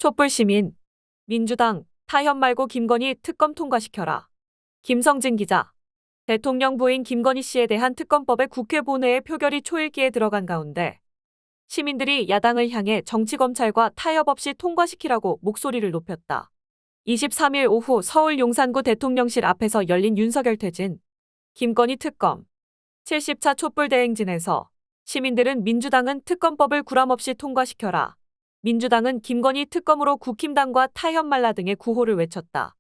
촛불시민, 민주당, 타협 말고 김건희 특검 통과시켜라. 김성진 기자. 대통령 부인 김건희 씨에 대한 특검법의 국회 본회의 표결이 초읽기에 들어간 가운데 시민들이 야당을 향해 정치검찰과 타협 없이 통과시키라고 목소리를 높였다. 23일 오후 서울 용산구 대통령실 앞에서 열린 윤석열 퇴진, 김건희 특검 70차 촛불대행진에서 시민들은 민주당은 특검법을 구람없이 통과시켜라. 민주당은 김건희 특검으로 국힘당과 타협 말라 등의 구호를 외쳤다.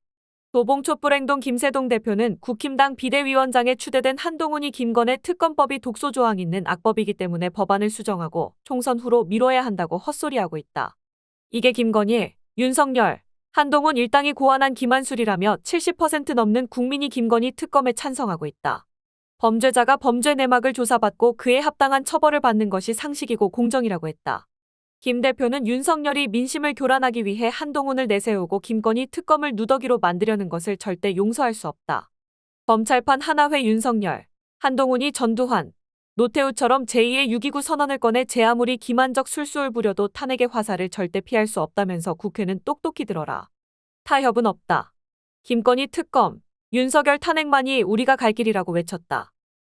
도봉촛불행동 김세동 대표는 국힘당 비대위원장에 추대된 한동훈이 김건희 특검법이 독소조항 있는 악법이기 때문에 법안을 수정하고 총선 후로 미뤄야 한다고 헛소리하고 있다. 이게 김건희, 윤석열, 한동훈 일당이 고안한 기만술이라며 70% 넘는 국민이 김건희 특검에 찬성하고 있다. 범죄자가 범죄 내막을 조사받고 그에 합당한 처벌을 받는 것이 상식이고 공정이라고 했다. 김 대표는 윤석열이 민심을 교란하기 위해 한동훈을 내세우고 김건희 특검을 누더기로 만들려는 것을 절대 용서할 수 없다. 검찰판 하나회 윤석열, 한동훈이 전두환, 노태우처럼 제2의 6.29 선언을 꺼내 제 아무리 기만적 술수를 부려도 탄핵의 화살을 절대 피할 수 없다면서 국회는 똑똑히 들어라. 타협은 없다. 김건희 특검, 윤석열 탄핵만이 우리가 갈 길이라고 외쳤다.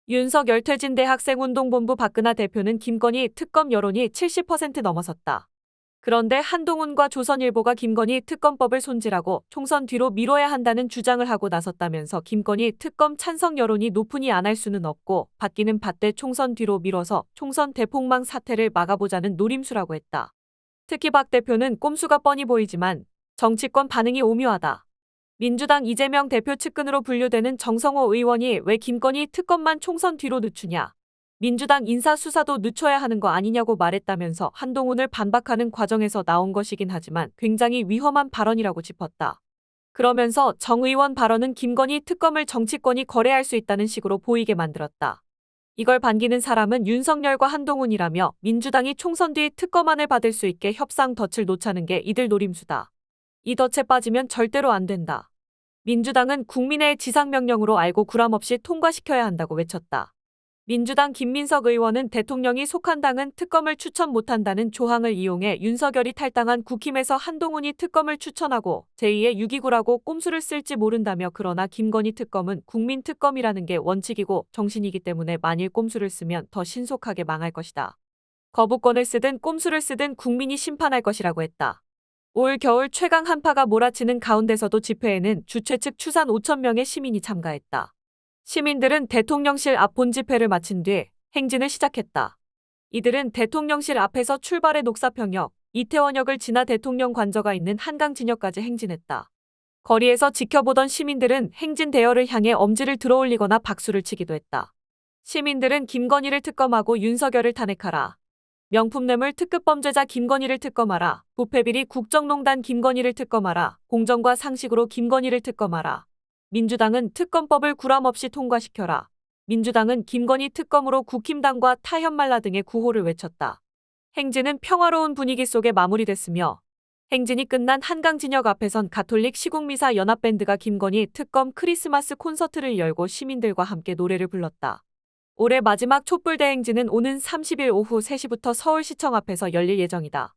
윤석열 퇴진 대학생운동본부 박근하 대표는 김건희 특검 여론이 70% 넘어섰다. 그런데 한동훈과 조선일보가 김건희 특검법을 손질하고 총선 뒤로 미뤄야 한다는 주장을 하고 나섰다면서 김건희 특검 찬성 여론이 높으니 안 할 수는 없고 받기는 받되 총선 뒤로 미뤄서 총선 대폭망 사태를 막아보자는 노림수라고 했다. 특히 박 대표는 꼼수가 뻔히 보이지만 정치권 반응이 오묘하다. 민주당 이재명 대표 측근으로 분류되는 정성호 의원이 왜 김건희 특검만 총선 뒤로 늦추냐. 민주당 인사수사도 늦춰야 하는 거 아니냐고 말했다면서 한동훈을 반박하는 과정에서 나온 것이긴 하지만 굉장히 위험한 발언이라고 짚었다. 그러면서 정 의원 발언은 김건희 특검을 정치권이 거래할 수 있다는 식으로 보이게 만들었다. 이걸 반기는 사람은 윤석열과 한동훈이라며 민주당이 총선 뒤 특검안을 받을 수 있게 협상 덫을 놓자는 게 이들 노림수다. 이 덫에 빠지면 절대로 안 된다. 민주당은 국민의 지상명령으로 알고 구람없이 통과시켜야 한다고 외쳤다. 민주당 김민석 의원은 대통령이 속한 당은 특검을 추천 못한다는 조항을 이용해 윤석열이 탈당한 국힘에서 한동훈이 특검을 추천하고 제2의 6.29라고 꼼수를 쓸지 모른다며 그러나 김건희 특검은 국민특검이라는 게 원칙이고 정신이기 때문에 만일 꼼수를 쓰면 더 신속하게 망할 것이다. 거부권을 쓰든 꼼수를 쓰든 국민이 심판할 것이라고 했다. 올 겨울 최강 한파가 몰아치는 가운데서도 집회에는 주최 측 추산 5,000명의 시민이 참가했다. 시민들은 대통령실 앞 본집회를 마친 뒤 행진을 시작했다. 이들은 대통령실 앞에서 출발해 녹사평역, 이태원역을 지나 대통령 관저가 있는 한강 진역까지 행진했다. 거리에서 지켜보던 시민들은 행진 대열을 향해 엄지를 들어올리거나 박수를 치기도 했다. 시민들은 김건희를 특검하고 윤석열을 탄핵하라. 명품뇌물 특급범죄자 김건희를 특검하라. 부패비리 국정농단 김건희를 특검하라. 공정과 상식으로 김건희를 특검하라. 민주당은 특검법을 구람없이 통과시켜라. 민주당은 김건희 특검으로 국힘당과 타협 말라 등의 구호를 외쳤다. 행진은 평화로운 분위기 속에 마무리됐으며 행진이 끝난 한강 진역 앞에선 가톨릭 시국미사 연합밴드가 김건희 특검 크리스마스 콘서트를 열고 시민들과 함께 노래를 불렀다. 올해 마지막 촛불대행진은 오는 30일 오후 3시부터 서울시청 앞에서 열릴 예정이다.